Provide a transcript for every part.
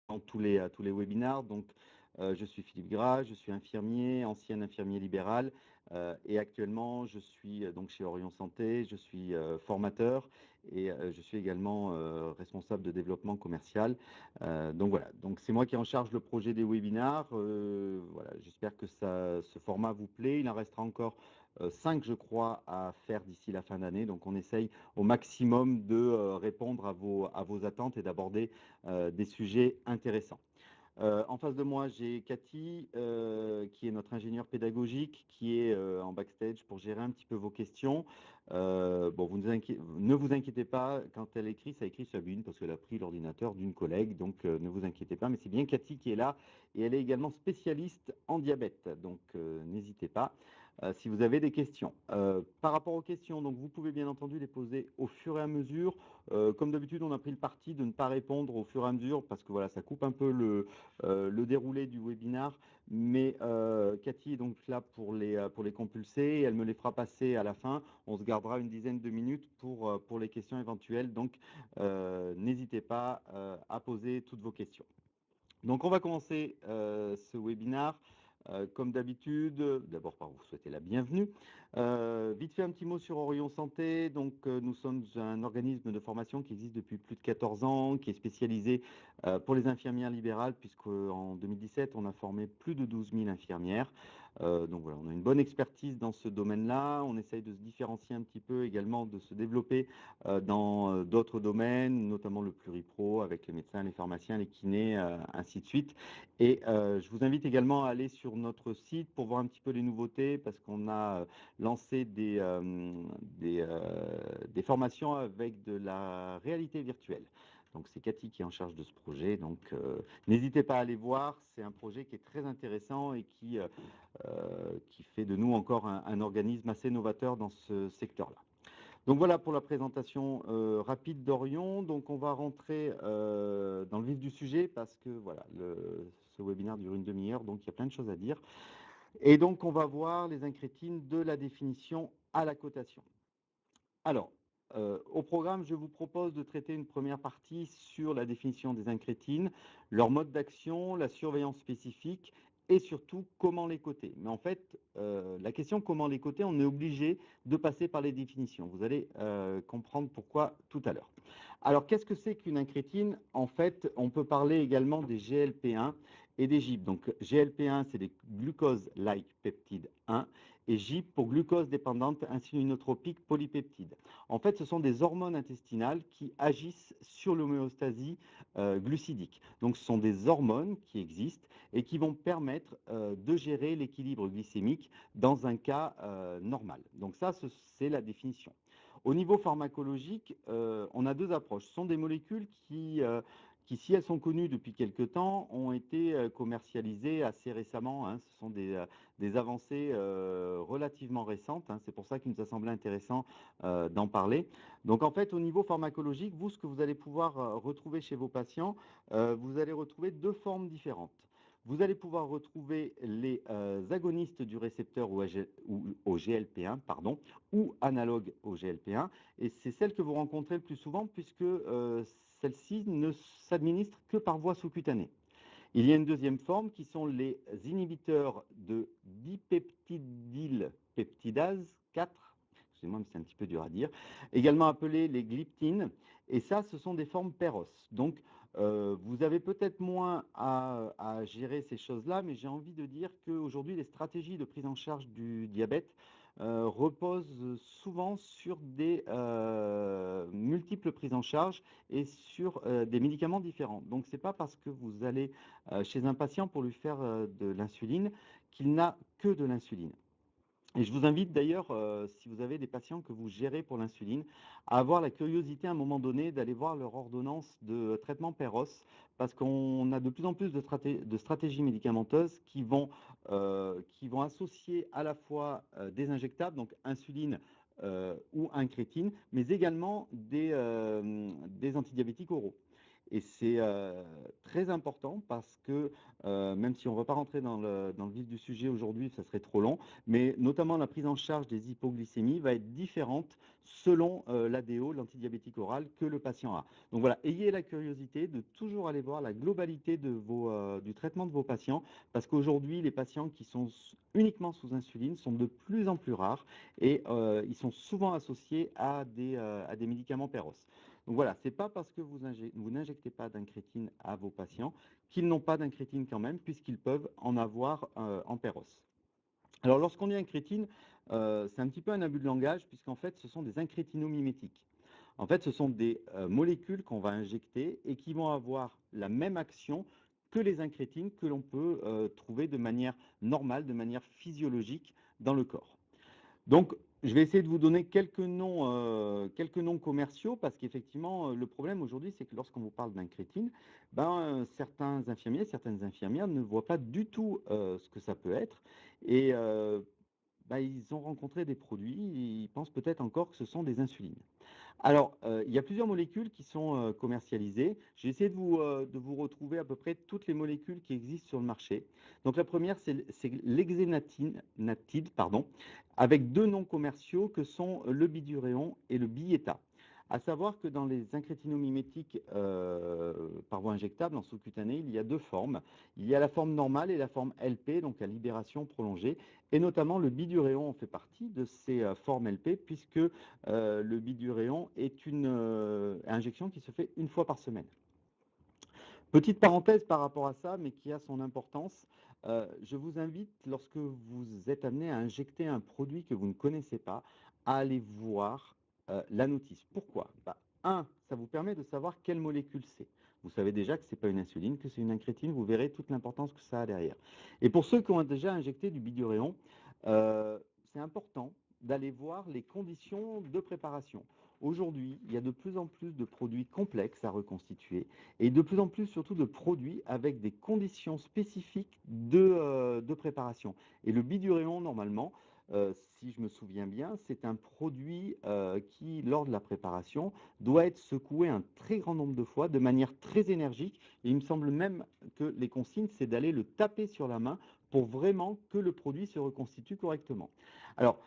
dans tous les webinars. Donc, je suis Philippe Gras, je suis infirmier, ancien infirmier libéral, et actuellement, je suis donc chez Orion Santé, je suis formateur et je suis également responsable de développement commercial. Donc voilà, donc c'est moi qui en charge le projet des webinars. Voilà, j'espère que ce format vous plaît. Il en restera encore 5, je crois, à faire d'ici la fin d'année. Donc on essaye au maximum de répondre à vos attentes et d'aborder des sujets intéressants. En face de moi, j'ai Cathy, qui est notre ingénieure pédagogique, qui est en backstage pour gérer un petit peu vos questions. Bon, ne vous inquiétez pas, quand elle écrit, ça écrit Sabine, parce qu'elle a pris l'ordinateur d'une collègue, donc ne vous inquiétez pas, mais c'est bien Cathy qui est là, et elle est également spécialiste en diabète, donc n'hésitez pas. Si vous avez des questions. Par rapport aux questions, donc vous pouvez bien entendu les poser au fur et à mesure. Comme d'habitude, on a pris le parti de ne pas répondre au fur et à mesure parce que voilà, ça coupe un peu le déroulé du webinar, mais Cathy est donc là pour les compulser, elle me les fera passer à la fin. On se gardera une dizaine de minutes pour les questions éventuelles, donc n'hésitez pas à poser toutes vos questions. Donc on va commencer ce webinar. Comme d'habitude, d'abord par vous souhaiter la bienvenue. Vite fait un petit mot sur Orion Santé. Donc nous sommes un organisme de formation qui existe depuis plus de 14 ans, qui est spécialisé pour les infirmières libérales, puisqu'en 2017, on a formé plus de 12 000 infirmières. Donc voilà, on a une bonne expertise dans ce domaine-là. On essaye de se différencier un petit peu également, de se développer dans d'autres domaines, notamment le pluripro avec les médecins, les pharmaciens, les kinés, ainsi de suite. Et je vous invite également à aller sur notre site pour voir un petit peu les nouveautés, parce qu'on a lancé des formations avec de la réalité virtuelle. Donc c'est Cathy qui est en charge de ce projet, donc n'hésitez pas à aller voir, c'est un projet qui est très intéressant et qui fait de nous encore un organisme assez novateur dans ce secteur-là. Donc voilà pour la présentation rapide d'Orion. Donc on va rentrer dans le vif du sujet parce que voilà, ce webinaire dure une demi-heure, donc il y a plein de choses à dire. Et donc on va voir les incrétines de la définition à la cotation. Alors, au programme, je vous propose de traiter une première partie sur la définition des incrétines, leur mode d'action, la surveillance spécifique et surtout comment les coter. Mais en fait, la question comment les coter, on est obligé de passer par les définitions. Vous allez comprendre pourquoi tout à l'heure. Alors, qu'est-ce que c'est qu'une incrétine? En fait, on peut parler également des GLP-1 et des GIP. Donc, GLP-1, c'est des glucose-like peptide 1 et GIP pour glucose dépendante insulinotropique polypeptide. En fait, ce sont des hormones intestinales qui agissent sur l'homéostasie glucidique. Donc, ce sont des hormones qui existent et qui vont permettre de gérer l'équilibre glycémique dans un cas normal. Donc ça, c'est la définition. Au niveau pharmacologique, on a deux approches. Ce sont des molécules qui, si elles sont connues depuis quelque temps, ont été commercialisées assez récemment. Hein. Ce sont des avancées relativement récentes. Hein. C'est pour ça qu'il nous a semblé intéressant d'en parler. Donc en fait, au niveau pharmacologique, vous, ce que vous allez pouvoir retrouver chez vos patients, vous allez retrouver deux formes différentes. Vous allez pouvoir retrouver les agonistes du récepteur au GLP-1, pardon, ou analogues au GLP-1, et c'est celle que vous rencontrez le plus souvent puisque celle-ci ne s'administre que par voie sous-cutanée. Il y a une deuxième forme qui sont les inhibiteurs de dipeptidylpeptidase 4, excusez-moi, mais c'est un petit peu dur à dire, également appelés les gliptines, et ça, ce sont des formes PEROS. Donc, vous avez peut-être moins à gérer ces choses-là, mais j'ai envie de dire qu'aujourd'hui, les stratégies de prise en charge du diabète reposent souvent sur des multiples prises en charge et sur des médicaments différents. Donc, ce n'est pas parce que vous allez chez un patient pour lui faire de l'insuline qu'il n'a que de l'insuline. Et je vous invite d'ailleurs, si vous avez des patients que vous gérez pour l'insuline, à avoir la curiosité à un moment donné d'aller voir leur ordonnance de traitement PEROS, parce qu'on a de plus en plus de stratégies médicamenteuses qui vont associer à la fois des injectables, donc insuline ou incrétine, mais également des antidiabétiques oraux. Et c'est très important parce que, même si on ne va pas rentrer dans le vif du sujet aujourd'hui, ça serait trop long, mais notamment la prise en charge des hypoglycémies va être différente selon l'ADO, l'antidiabétique oral, que le patient a. Donc voilà, ayez la curiosité de toujours aller voir la globalité du traitement de vos patients, parce qu'aujourd'hui, les patients qui sont uniquement sous insuline sont de plus en plus rares et ils sont souvent associés à des médicaments péros. Donc voilà, ce n'est pas parce que vous n'injectez pas d'incrétine à vos patients qu'ils n'ont pas d'incrétine quand même, puisqu'ils peuvent en avoir en péros. Alors lorsqu'on dit incrétine, c'est un petit peu un abus de langage, puisqu'en fait ce sont des incrétinomimétiques. En fait, ce sont des molécules qu'on va injecter et qui vont avoir la même action que les incrétines que l'on peut trouver de manière normale, de manière physiologique dans le corps. Donc, je vais essayer de vous donner quelques noms commerciaux, parce qu'effectivement, le problème aujourd'hui, c'est que lorsqu'on vous parle d'incrétine, certains infirmiers, certaines infirmières ne voient pas du tout ce que ça peut être. Et ils ont rencontré des produits, et ils pensent peut-être encore que ce sont des insulines. Alors, il y a plusieurs molécules qui sont commercialisées. J'ai essayé de vous retrouver à peu près toutes les molécules qui existent sur le marché. Donc, la première, c'est l'exénatide, pardon, avec deux noms commerciaux que sont le biduréon et le Byetta. À savoir que dans les incrétinomimétiques par voie injectable en sous-cutanée, il y a deux formes. Il y a la forme normale et la forme LP, donc à libération prolongée. Et notamment le biduréon fait partie de ces formes LP, puisque le biduréon est une injection qui se fait une fois par semaine. Petite parenthèse par rapport à ça, mais qui a son importance. Je vous invite, lorsque vous êtes amené à injecter un produit que vous ne connaissez pas, à aller voir la notice. Pourquoi? Ça vous permet de savoir quelle molécule c'est. Vous savez déjà que ce n'est pas une insuline, que c'est une incrétine. Vous verrez toute l'importance que ça a derrière. Et pour ceux qui ont déjà injecté du biduréon, c'est important d'aller voir les conditions de préparation. Aujourd'hui, il y a de plus en plus de produits complexes à reconstituer et de plus en plus surtout de produits avec des conditions spécifiques de préparation. Et le biduréon, normalement, si je me souviens bien, c'est un produit qui, lors de la préparation, doit être secoué un très grand nombre de fois de manière très énergique. Et il me semble même que les consignes, c'est d'aller le taper sur la main pour vraiment que le produit se reconstitue correctement. Alors,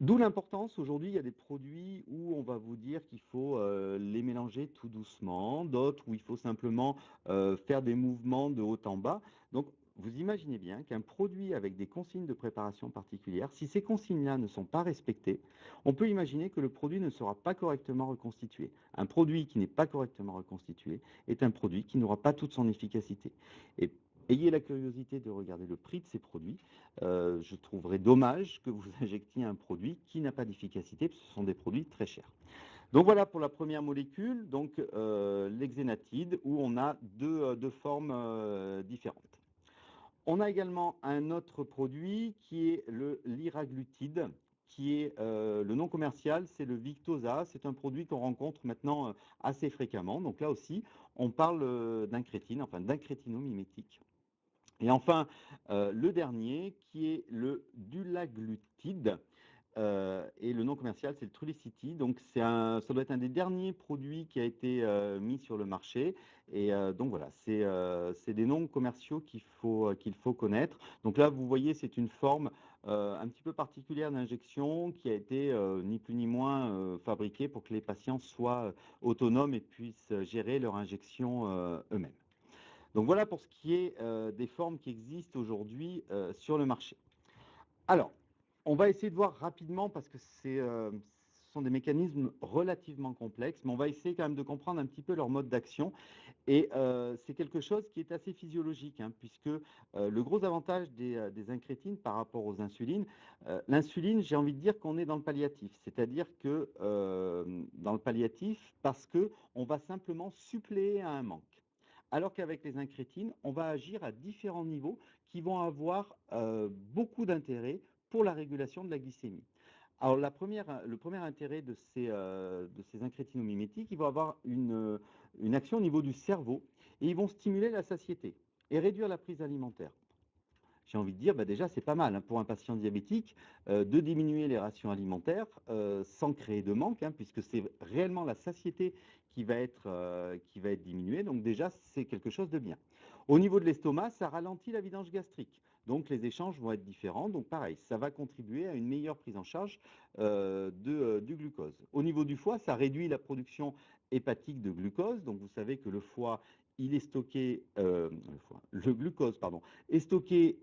d'où l'importance, aujourd'hui, il y a des produits où on va vous dire qu'il faut les mélanger tout doucement, d'autres où il faut simplement faire des mouvements de haut en bas. Donc, vous imaginez bien qu'un produit avec des consignes de préparation particulières, si ces consignes-là ne sont pas respectées, on peut imaginer que le produit ne sera pas correctement reconstitué. Un produit qui n'est pas correctement reconstitué est un produit qui n'aura pas toute son efficacité. Et ayez la curiosité de regarder le prix de ces produits. Je trouverais dommage que vous injectiez un produit qui n'a pas d'efficacité, parce que ce sont des produits très chers. Donc voilà pour la première molécule, donc l'exénatide, où on a deux formes différentes. On a également un autre produit qui est le liraglutide, qui est le nom commercial, c'est le Victoza. C'est un produit qu'on rencontre maintenant assez fréquemment. Donc là aussi, on parle d'incrétine, enfin d'incrétinomimétique. Et enfin, le dernier qui est le dulaglutide. Et le nom commercial, c'est le Trulicity. Donc, ça doit être un des derniers produits qui a été mis sur le marché. Et donc, voilà, c'est des noms commerciaux qu'il faut connaître. Donc là, vous voyez, c'est une forme un petit peu particulière d'injection qui a été ni plus ni moins fabriquée pour que les patients soient autonomes et puissent gérer leur injection eux-mêmes. Donc voilà pour ce qui est des formes qui existent aujourd'hui sur le marché. Alors, on va essayer de voir rapidement, parce que ce sont des mécanismes relativement complexes, mais on va essayer quand même de comprendre un petit peu leur mode d'action. Et c'est quelque chose qui est assez physiologique, hein, puisque le gros avantage des incrétines par rapport aux insulines, l'insuline, j'ai envie de dire qu'on est dans le palliatif, c'est-à-dire que dans le palliatif, parce qu'on va simplement suppléer à un manque. Alors qu'avec les incrétines, on va agir à différents niveaux qui vont avoir beaucoup d'intérêt pour la régulation de la glycémie. Alors, le premier intérêt de ces incrétinomimétiques, ils vont avoir une action au niveau du cerveau, et ils vont stimuler la satiété et réduire la prise alimentaire. j'ai envie de dire, bah déjà, c'est pas mal hein, pour un patient diabétique de diminuer les rations alimentaires sans créer de manque, hein, puisque c'est réellement la satiété qui va être diminuée. Donc déjà, c'est quelque chose de bien. Au niveau de l'estomac, ça ralentit la vidange gastrique. Donc les échanges vont être différents. Donc pareil, ça va contribuer à une meilleure prise en charge du glucose. Au niveau du foie, ça réduit la production hépatique de glucose. Donc vous savez que le foie, il est stocké, le glucose, pardon, est stocké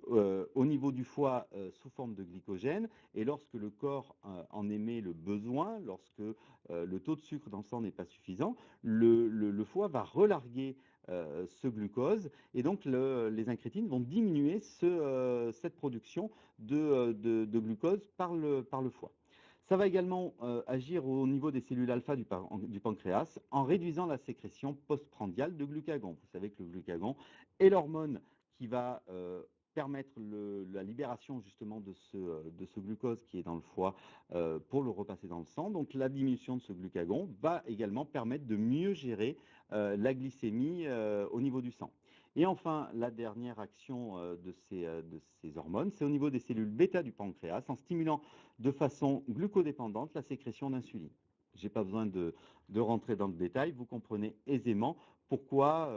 au niveau du foie sous forme de glycogène. Et lorsque le corps en émet le besoin, lorsque le taux de sucre dans le sang n'est pas suffisant, le foie va relarguer ce glucose et donc les incrétines vont diminuer cette production de glucose par le foie. Ça va également agir au niveau des cellules alpha du pancréas en réduisant la sécrétion postprandiale de glucagon. Vous savez que le glucagon est l'hormone qui va permettre la libération justement de ce glucose qui est dans le foie pour le repasser dans le sang. Donc la diminution de ce glucagon va également permettre de mieux gérer la glycémie au niveau du sang. Et enfin, la dernière action de ces hormones, c'est au niveau des cellules bêta du pancréas, en stimulant de façon glucodépendante la sécrétion d'insuline. Je n'ai pas besoin de rentrer dans le détail, vous comprenez aisément pourquoi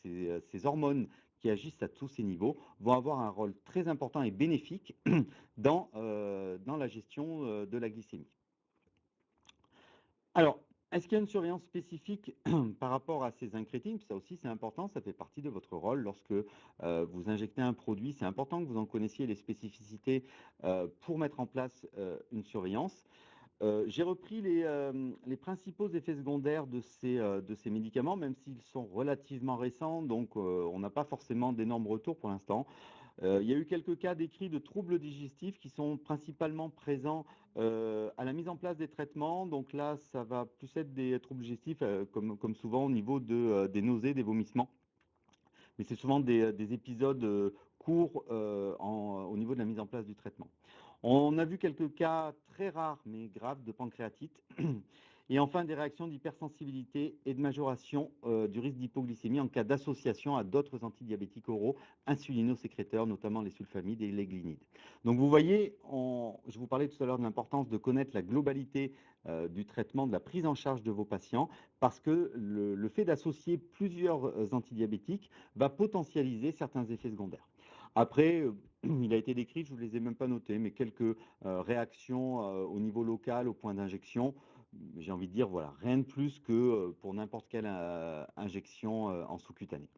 ces hormones qui agissent à tous ces niveaux vont avoir un rôle très important et bénéfique dans la gestion de la glycémie. Alors, est-ce qu'il y a une surveillance spécifique par rapport à ces incrétines? Ça aussi, c'est important, ça fait partie de votre rôle lorsque vous injectez un produit. C'est important que vous en connaissiez les spécificités pour mettre en place une surveillance. J'ai repris les principaux effets secondaires de ces médicaments, même s'ils sont relativement récents, donc on n'a pas forcément d'énormes retours pour l'instant. Il y a eu quelques cas décrits de troubles digestifs qui sont principalement présents à la mise en place des traitements. Donc là, ça va plus être des troubles digestifs, comme souvent au niveau des nausées, des vomissements. Mais c'est souvent des épisodes courts au niveau de la mise en place du traitement. On a vu quelques cas très rares mais graves de pancréatite. Et enfin, des réactions d'hypersensibilité et de majoration du risque d'hypoglycémie en cas d'association à d'autres antidiabétiques oraux insulinosécréteurs, notamment les sulfamides et les glinides. Donc vous voyez, je vous parlais tout à l'heure de l'importance de connaître la globalité du traitement, de la prise en charge de vos patients, parce que le fait d'associer plusieurs antidiabétiques va potentialiser certains effets secondaires. Après, il a été décrit, je ne vous les ai même pas notés, mais quelques réactions au niveau local, au point d'injection. J'ai envie de dire, voilà, rien de plus que pour n'importe quelle injection en sous-cutanée.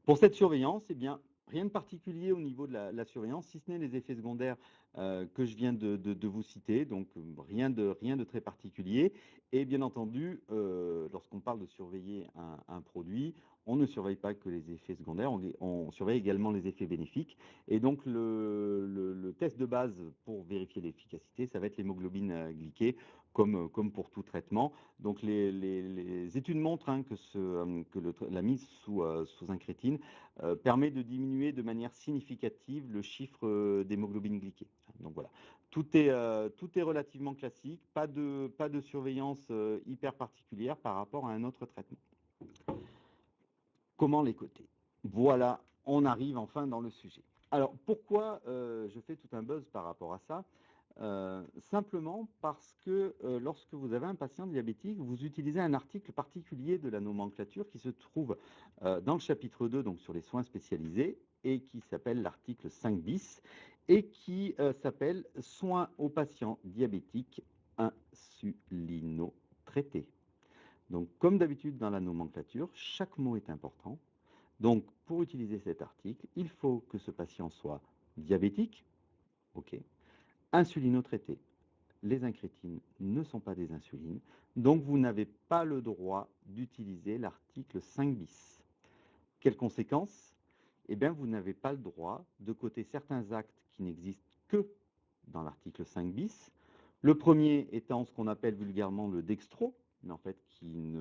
Pour cette surveillance, eh bien, rien de particulier au niveau de la surveillance, si ce n'est les effets secondaires que je viens de vous citer, donc rien de très particulier. Et bien entendu, lorsqu'on parle de surveiller un produit, on ne surveille pas que les effets secondaires, on surveille également les effets bénéfiques. Et donc le test de base pour vérifier l'efficacité, ça va être l'hémoglobine glyquée, comme pour tout traitement. Donc les études montrent hein, que la mise sous incrétine permet de diminuer de manière significative le chiffre d'hémoglobine glyquée. Donc voilà, tout est relativement classique, pas de surveillance hyper particulière par rapport à un autre traitement. Comment les coter? Voilà, on arrive enfin dans le sujet. Alors pourquoi je fais tout un buzz par rapport à ça? Simplement parce que lorsque vous avez un patient diabétique, vous utilisez un article particulier de la nomenclature qui se trouve dans le chapitre 2, donc sur les soins spécialisés, et qui s'appelle l'article 5 bis, et qui s'appelle Soins aux patients diabétiques insulinotraités. Donc comme d'habitude dans la nomenclature, chaque mot est important. Donc pour utiliser cet article, il faut que ce patient soit diabétique, ok, insulinotraité. Les incrétines ne sont pas des insulines, donc vous n'avez pas le droit d'utiliser l'article 5 bis. Quelles conséquences? Eh bien, vous n'avez pas le droit de coter certains actes qui n'existent que dans l'article 5 bis. Le premier étant ce qu'on appelle vulgairement le dextro. mais en fait qui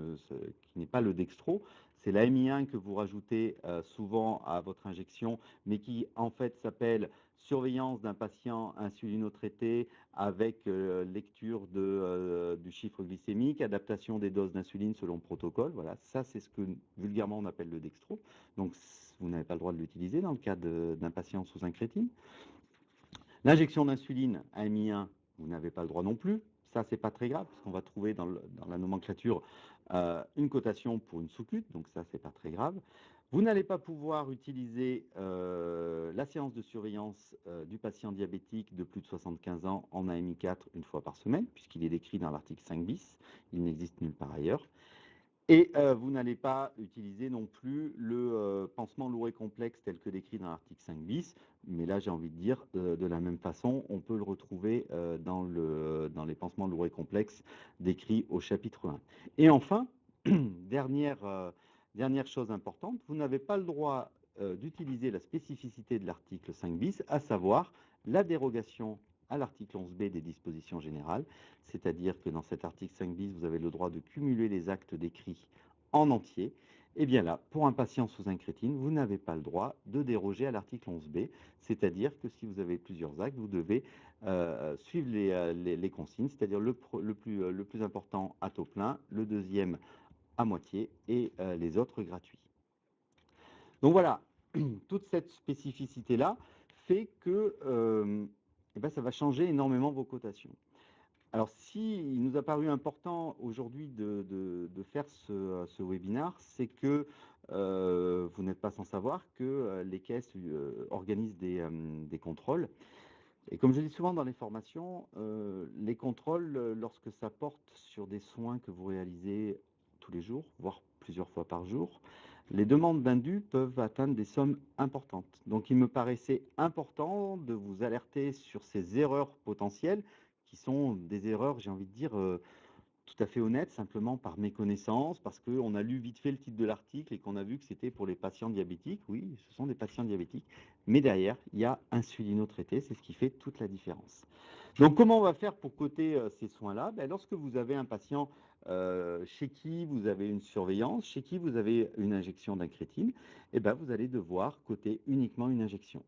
n'est pas le dextro. C'est la MI1 que vous rajoutez souvent à votre injection, mais qui en fait s'appelle surveillance d'un patient insulinotraité avec lecture du chiffre glycémique, adaptation des doses d'insuline selon protocole. Voilà, ça c'est ce que vulgairement on appelle le dextro. Donc vous n'avez pas le droit de l'utiliser dans le cas d'un patient sous incrétine. L'injection d'insuline à MI1, vous n'avez pas le droit non plus. Ça, c'est pas très grave, parce qu'on va trouver dans la nomenclature une cotation pour une sous-cute, donc ça, c'est pas très grave. Vous n'allez pas pouvoir utiliser la séance de surveillance du patient diabétique de plus de 75 ans en AMI4 une fois par semaine, puisqu'il est décrit dans l'article 5 bis. Il n'existe nulle part ailleurs. Et vous n'allez pas utiliser non plus le pansement lourd et complexe tel que décrit dans l'article 5 bis, mais là j'ai envie de dire de la même façon, on peut le retrouver dans les pansements lourds et complexes décrits au chapitre 1. Et enfin, dernière chose importante, vous n'avez pas le droit d'utiliser la spécificité de l'article 5 bis, à savoir la dérogation à l'article 11b des dispositions générales, c'est-à-dire que dans cet article 5 bis, vous avez le droit de cumuler les actes décrits en entier. Et bien là, pour un patient sous incrétine, vous n'avez pas le droit de déroger à l'article 11b, c'est-à-dire que si vous avez plusieurs actes, vous devez suivre les consignes, c'est-à-dire le plus important à taux plein, le deuxième à moitié et les autres gratuits. Donc voilà, toute cette spécificité-là fait que ça va changer énormément vos cotations. Alors, il nous a paru important aujourd'hui de faire ce webinaire, c'est que vous n'êtes pas sans savoir que les caisses organisent des contrôles. Et comme je dis souvent dans les formations, les contrôles, lorsque ça porte sur des soins que vous réalisez tous les jours, voire plusieurs fois par jour, les demandes d'indu peuvent atteindre des sommes importantes. Donc il me paraissait important de vous alerter sur ces erreurs potentielles, qui sont des erreurs, j'ai envie de dire, tout à fait honnêtes, simplement par méconnaissance, parce qu'on a lu vite fait le titre de l'article et qu'on a vu que c'était pour les patients diabétiques. Oui, ce sont des patients diabétiques, mais derrière, il y a insulinotraité, c'est ce qui fait toute la différence. Donc comment on va faire pour coter ces soins-là? Lorsque vous avez un patient chez qui vous avez une surveillance, chez qui vous avez une injection d'incrétine, vous allez devoir coter uniquement une injection.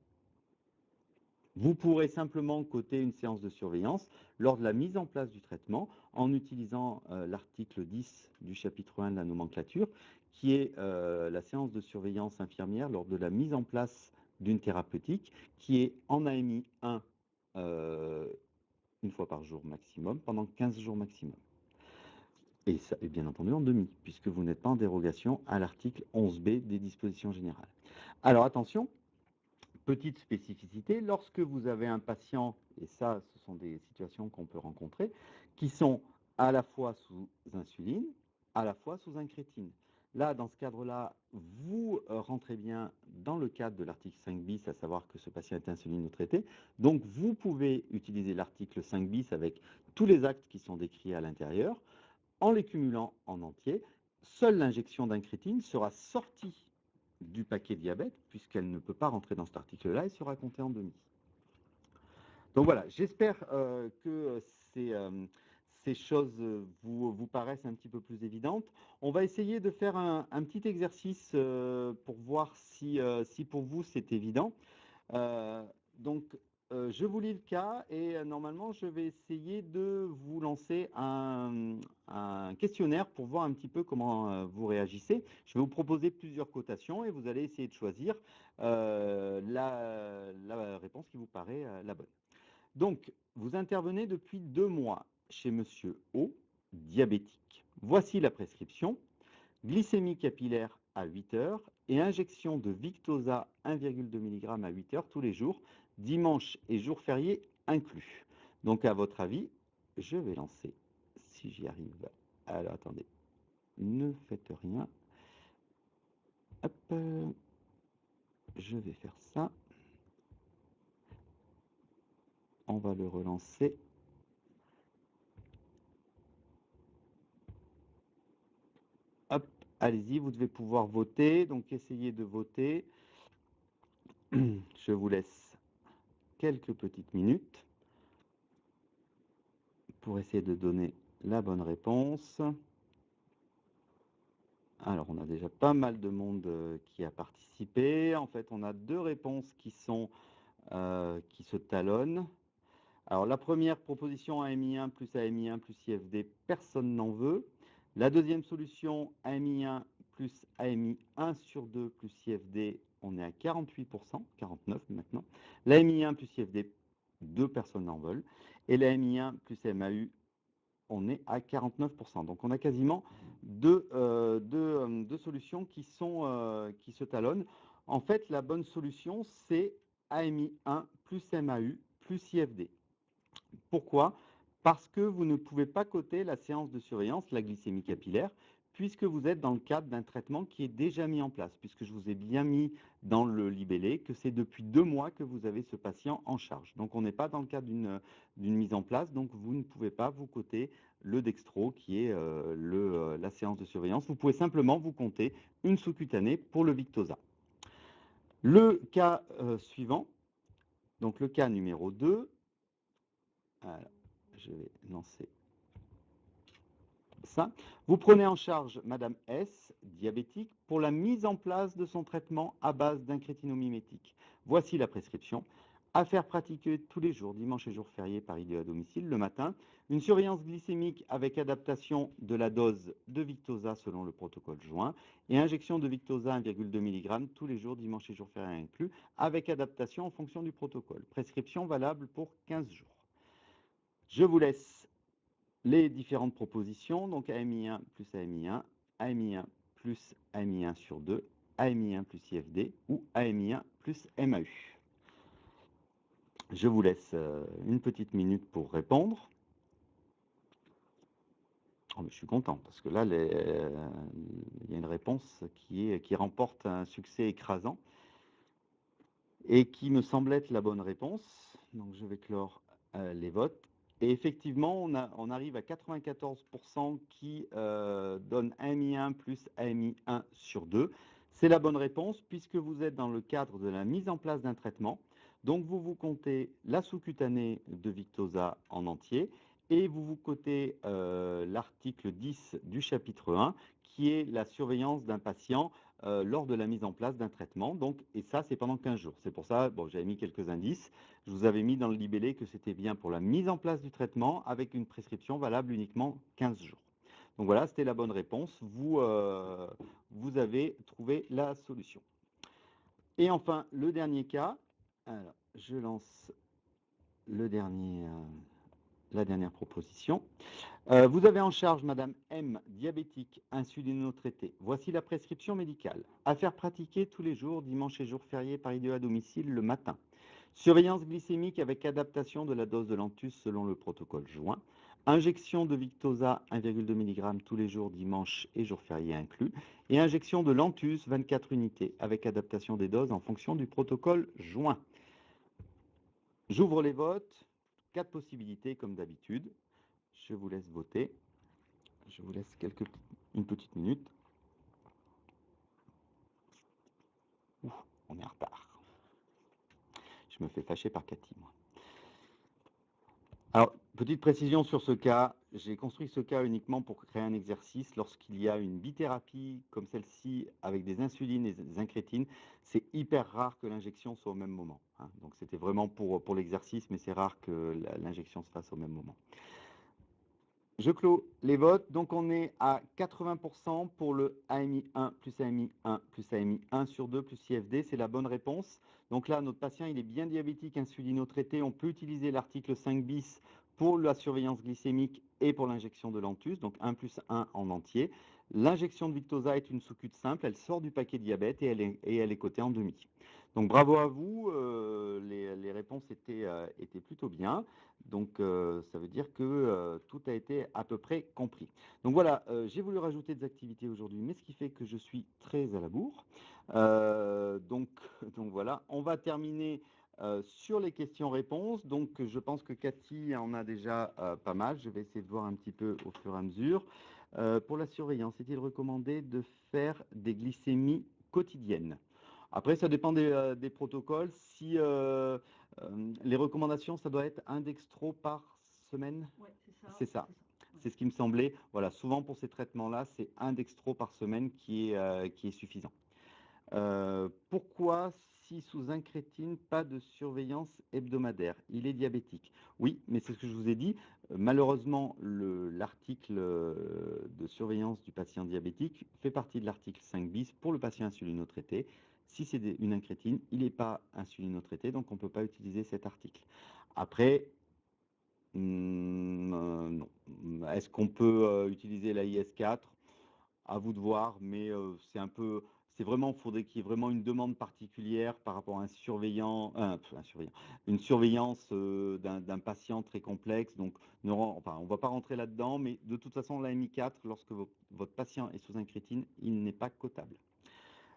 Vous pourrez simplement coter une séance de surveillance lors de la mise en place du traitement en utilisant l'article 10 du chapitre 1 de la nomenclature, qui est la séance de surveillance infirmière lors de la mise en place d'une thérapeutique, qui est en AMI 1 une fois par jour maximum, pendant 15 jours maximum. Et ça est bien entendu en demi, puisque vous n'êtes pas en dérogation à l'article 11b des dispositions générales. Alors attention, petite spécificité, lorsque vous avez un patient, et ça, ce sont des situations qu'on peut rencontrer, qui sont à la fois sous insuline, à la fois sous incrétine. Là, dans ce cadre-là, vous rentrez bien dans le cadre de l'article 5 bis, à savoir que ce patient est insulinotraité. Donc, vous pouvez utiliser l'article 5 bis avec tous les actes qui sont décrits à l'intérieur, en les cumulant en entier. Seule l'injection d'incrétine sera sortie du paquet diabète, puisqu'elle ne peut pas rentrer dans cet article-là et sera comptée en demi. Donc voilà, j'espère que ces choses vous paraissent un petit peu plus évidentes. On va essayer de faire un petit exercice pour voir si pour vous c'est évident. Donc, je vous lis le cas et normalement, je vais essayer de vous lancer un questionnaire pour voir un petit peu comment vous réagissez. Je vais vous proposer plusieurs cotations et vous allez essayer de choisir la réponse qui vous paraît la bonne. Donc, vous intervenez depuis 2 mois chez Monsieur O, diabétique. Voici la prescription. Glycémie capillaire à 8 heures et injection de Victoza 1,2 mg à 8 heures tous les jours, dimanche et jours fériés inclus. Donc, à votre avis, je vais lancer, si j'y arrive. Alors, attendez, ne faites rien. Hop, je vais faire ça. On va le relancer. Hop, allez-y, vous devez pouvoir voter. Donc, essayez de voter. Je vous laisse quelques petites minutes pour essayer de donner la bonne réponse. Alors, on a déjà pas mal de monde qui a participé. En fait, on a deux réponses qui se talonnent. Alors, la première proposition, AMI1 plus AMI1 plus IFD, personne n'en veut. La deuxième solution, AMI1 plus AMI1 sur 2 plus IFD, on est à 48%, 49% maintenant. L'AMI1 plus IFD, deux personnes n'en veulent. Et l'AMI1 plus MAU, on est à 49%. Donc, on a quasiment deux solutions qui se talonnent. En fait, la bonne solution, c'est AMI1 plus MAU plus IFD. Pourquoi? Parce que vous ne pouvez pas coter la séance de surveillance, la glycémie capillaire, puisque vous êtes dans le cadre d'un traitement qui est déjà mis en place, puisque je vous ai bien mis dans le libellé que c'est depuis 2 mois que vous avez ce patient en charge. Donc on n'est pas dans le cadre d'une mise en place, donc vous ne pouvez pas vous coter le dextro qui est la séance de surveillance. Vous pouvez simplement vous compter une sous-cutanée pour le Victoza. Le cas suivant, donc le cas numéro 2, alors, je vais lancer ça. Vous prenez en charge Madame S, diabétique, pour la mise en place de son traitement à base d'incrétinomimétique. Voici la prescription. À faire pratiquer tous les jours, dimanche et jours fériés par idée à domicile, le matin. Une surveillance glycémique avec adaptation de la dose de Victoza selon le protocole joint et injection de Victoza 1,2 mg tous les jours, dimanche et jours fériés inclus, avec adaptation en fonction du protocole. Prescription valable pour 15 jours. Je vous laisse les différentes propositions, donc AMI1 plus AMI1, AMI1 plus AMI1 sur 2, AMI1 plus IFD ou AMI1 plus MAU. Je vous laisse une petite minute pour répondre. Oh, mais je suis content parce que là, il y a une réponse qui remporte un succès écrasant et qui me semble être la bonne réponse. Donc je vais clore les votes. Et effectivement, on arrive à 94% qui donne AMI1 plus AMI1 sur 2. C'est la bonne réponse puisque vous êtes dans le cadre de la mise en place d'un traitement. Donc vous vous comptez la sous-cutanée de Victoza en entier et vous vous comptez l'article 10 du chapitre 1 qui est la surveillance d'un patient lors de la mise en place d'un traitement. Donc, et ça, c'est pendant 15 jours. C'est pour ça, bon, j'avais mis quelques indices. Je vous avais mis dans le libellé que c'était bien pour la mise en place du traitement avec une prescription valable uniquement 15 jours. Donc voilà, c'était la bonne réponse. Vous avez trouvé la solution. Et enfin, le dernier cas. Alors, je lance la dernière proposition. Vous avez en charge Madame M, diabétique, insulino-traitée. Voici la prescription médicale. À faire pratiquer tous les jours, dimanche et jours fériés par idée à domicile le matin. Surveillance glycémique avec adaptation de la dose de Lantus selon le protocole joint. Injection de Victoza 1,2 mg tous les jours, dimanche et jours fériés inclus. Et injection de Lantus 24 unités avec adaptation des doses en fonction du protocole joint. J'ouvre les votes. 4 possibilités comme d'habitude. Je vous laisse voter. Je vous laisse une petite minute. Ouh, on est en retard. Je me fais fâcher par Cathy, moi. Alors, petite précision sur ce cas. J'ai construit ce cas uniquement pour créer un exercice. Lorsqu'il y a une bithérapie comme celle-ci, avec des insulines et des incrétines, c'est hyper rare que l'injection soit au même moment. Hein. Donc, c'était vraiment pour l'exercice, mais c'est rare que l'injection se fasse au même moment. Je clôt les votes. Donc, on est à 80% pour le AMI1 plus AMI1 plus AMI1 sur 2 plus IFD. C'est la bonne réponse. Donc là, notre patient, il est bien diabétique, insulino-traité. On peut utiliser l'article 5 bis pour la surveillance glycémique et pour l'injection de Lantus. Donc 1 plus 1 en entier. L'injection de Victoza est une sous-cute simple. Elle sort du paquet diabète et elle est cotée en demi. Donc bravo à vous. Les réponses étaient plutôt bien. Donc, ça veut dire que tout a été à peu près compris. Donc voilà, j'ai voulu rajouter des activités aujourd'hui, mais ce qui fait que je suis très à la bourre. Donc voilà, on va terminer sur les questions-réponses. Donc, je pense que Cathy en a déjà pas mal. Je vais essayer de voir un petit peu au fur et à mesure. Pour la surveillance, est-il recommandé de faire des glycémies quotidiennes? Après, ça dépend des protocoles. Si les recommandations, ça doit être un dextro par semaine. Ouais, c'est ça. C'est ça. c'est ce qui me semblait. Voilà, souvent pour ces traitements-là, c'est un dextro par semaine qui est suffisant. Pourquoi, si sous incrétine, pas de surveillance hebdomadaire? Il est diabétique. Oui, mais c'est ce que je vous ai dit. Malheureusement, l'article de surveillance du patient diabétique fait partie de l'article 5 bis pour le patient insulinotraité. Si c'est une incrétine, il n'est pas insulinotraité, donc on ne peut pas utiliser cet article. Après, non. Est-ce qu'on peut utiliser la IS4? À vous de voir, mais c'est vraiment, il faudrait qu'il y ait vraiment une demande particulière par rapport à une surveillance d'un patient très complexe. Donc, enfin, on ne va pas rentrer là-dedans, mais de toute façon, la MI4, lorsque votre patient est sous incrétine, il n'est pas cotable.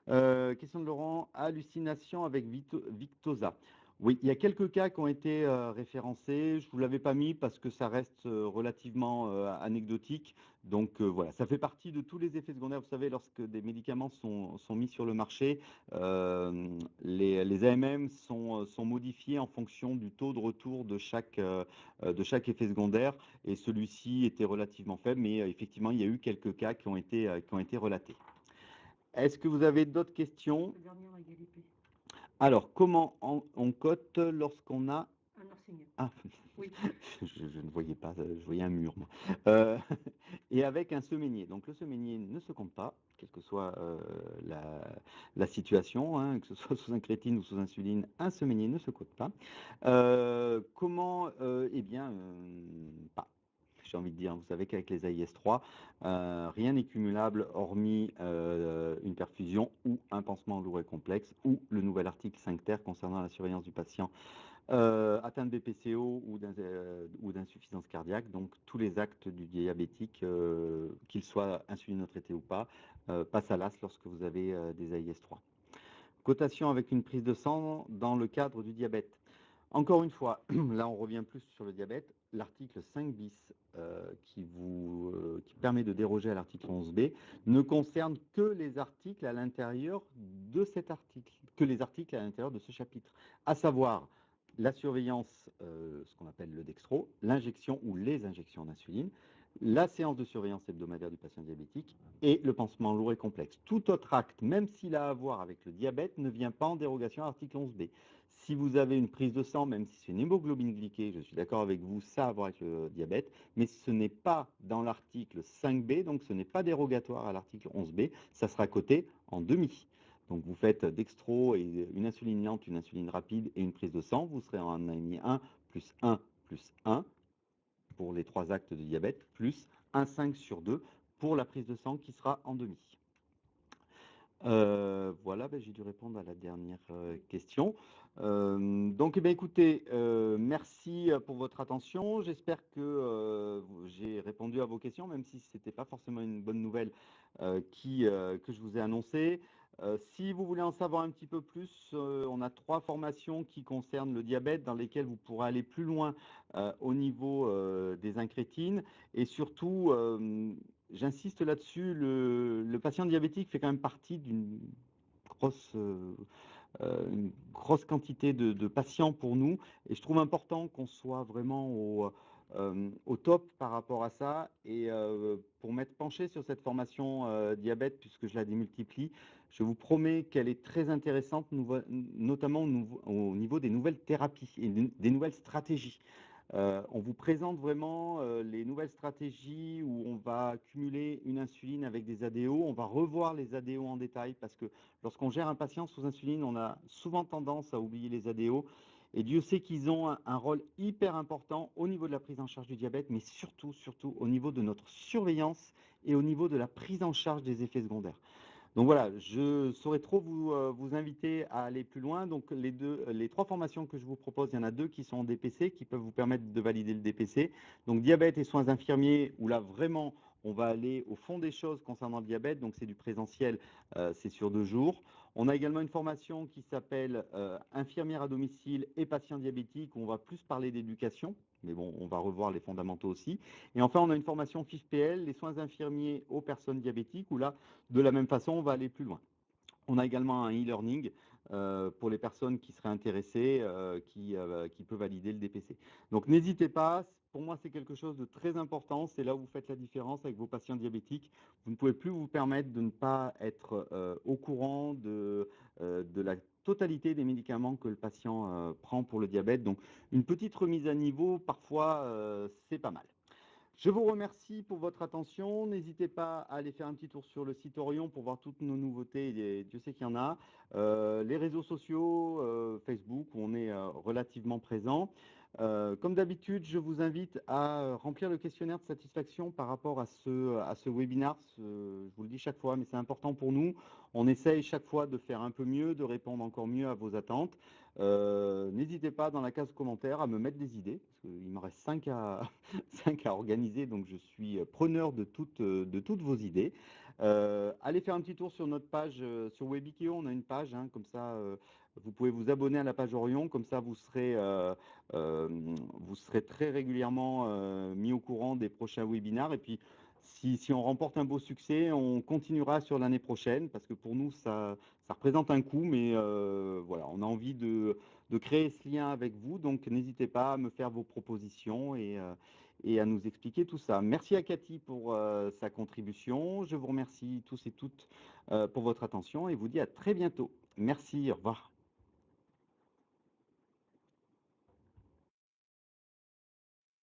Question de Laurent, hallucination avec Victoza. Oui, il y a quelques cas qui ont été référencés. Je ne vous l'avais pas mis parce que ça reste relativement anecdotique. Donc voilà, ça fait partie de tous les effets secondaires. Vous savez, lorsque des médicaments sont mis sur le marché, les AMM sont modifiés en fonction du taux de retour de chaque effet secondaire. Et celui-ci était relativement faible, mais effectivement, il y a eu quelques cas qui ont été relatés. Est-ce que vous avez d'autres questions? Alors, comment on cote lorsqu'on a... Un oursignon. Ah, Oui. je ne voyais pas, je voyais un mur, moi. Et avec un seménier. Donc, le seménier ne se compte pas, quelle que soit la situation, hein, que ce soit sous incrétine ou sous insuline, un seménier ne se compte pas. Comment? Eh bien, pas. J'ai envie de dire, vous savez qu'avec les AIS3, rien n'est cumulable hormis une perfusion ou un pansement lourd et complexe ou le nouvel article 5 ter concernant la surveillance du patient atteint de BPCO ou d'insuffisance cardiaque. Donc tous les actes du diabétique, qu'ils soient insulinotraités ou pas, passent à l'as lorsque vous avez des AIS3. Cotation avec une prise de sang dans le cadre du diabète. Encore une fois, là on revient plus sur le diabète. L'article 5 bis qui permet de déroger à l'article 11b ne concerne que les articles à l'intérieur de cet article, que les articles à l'intérieur de ce chapitre, à savoir la surveillance, ce qu'on appelle le dextro, l'injection ou les injections d'insuline, la séance de surveillance hebdomadaire du patient diabétique et le pansement lourd et complexe. Tout autre acte, même s'il a à voir avec le diabète, ne vient pas en dérogation à l'article 11b. Si vous avez une prise de sang, même si c'est une hémoglobine glyquée, je suis d'accord avec vous, ça a à voir avec le diabète, mais ce n'est pas dans l'article 5b, donc ce n'est pas dérogatoire à l'article 11b, ça sera coté en demi. Donc vous faites dextro et une insuline lente, une insuline rapide et une prise de sang, vous serez en AMI 1 plus 1 plus 1 pour les 3 actes de diabète, plus 1,5 sur 2 pour la prise de sang qui sera en demi. Voilà, j'ai dû répondre à la dernière question. Donc, écoutez, merci pour votre attention. J'espère que j'ai répondu à vos questions, même si ce n'était pas forcément une bonne nouvelle que je vous ai annoncée. Si vous voulez en savoir un petit peu plus, on a 3 formations qui concernent le diabète dans lesquelles vous pourrez aller plus loin au niveau des incrétines et surtout j'insiste là-dessus, le patient diabétique fait quand même partie d'une grosse, une grosse quantité de patients pour nous et je trouve important qu'on soit vraiment au top par rapport à ça et pour m'être penché sur cette formation diabète, puisque je la démultiplie, je vous promets qu'elle est très intéressante, notamment au niveau des nouvelles thérapies et des nouvelles stratégies. On vous présente vraiment les nouvelles stratégies où on va cumuler une insuline avec des ADO. On va revoir les ADO en détail parce que lorsqu'on gère un patient sous insuline, on a souvent tendance à oublier les ADO. Et Dieu sait qu'ils ont un rôle hyper important au niveau de la prise en charge du diabète, mais surtout au niveau de notre surveillance et au niveau de la prise en charge des effets secondaires. Donc voilà, je saurais trop vous inviter à aller plus loin. Donc les 3 formations que je vous propose, il y en a 2 qui sont en DPC, qui peuvent vous permettre de valider le DPC. Donc diabète et soins infirmiers, où là vraiment on va aller au fond des choses concernant le diabète. Donc c'est du présentiel, c'est sur 2 jours. On a également une formation qui s'appelle infirmière à domicile et patient diabétique, où on va plus parler d'éducation. Mais bon, on va revoir les fondamentaux aussi. Et enfin, on a une formation FIFPL, les soins infirmiers aux personnes diabétiques, où là, de la même façon, on va aller plus loin. On a également un e-learning pour les personnes qui seraient intéressées, qui peut valider le DPC. Donc n'hésitez pas, pour moi c'est quelque chose de très important, c'est là où vous faites la différence avec vos patients diabétiques. Vous ne pouvez plus vous permettre de ne pas être au courant de la totalité des médicaments que le patient prend pour le diabète. Donc une petite remise à niveau, parfois, c'est pas mal. Je vous remercie pour votre attention. N'hésitez pas à aller faire un petit tour sur le site Orion pour voir toutes nos nouveautés. Dieu sait qu'il y en a. Les réseaux sociaux, Facebook, où on est relativement présent. Comme d'habitude, je vous invite à remplir le questionnaire de satisfaction par rapport à ce webinaire. Je vous le dis chaque fois, mais c'est important pour nous. On essaye chaque fois de faire un peu mieux, de répondre encore mieux à vos attentes. N'hésitez pas dans la case commentaires à me mettre des idées, parce qu'il me reste 5 à, 5 à organiser, donc je suis preneur de toutes vos idées. Allez faire un petit tour sur notre page sur Webikio, on a une page, hein, comme ça vous pouvez vous abonner à la page Orion, comme ça vous serez très régulièrement mis au courant des prochains webinaires. Et puis si on remporte un beau succès, on continuera sur l'année prochaine, parce que pour nous ça représente un coût, mais voilà, on a envie de créer ce lien avec vous, donc n'hésitez pas à me faire vos propositions et à nous expliquer tout ça. Merci à Cathy pour sa contribution. Je vous remercie tous et toutes pour votre attention et vous dis à très bientôt. Merci, au revoir.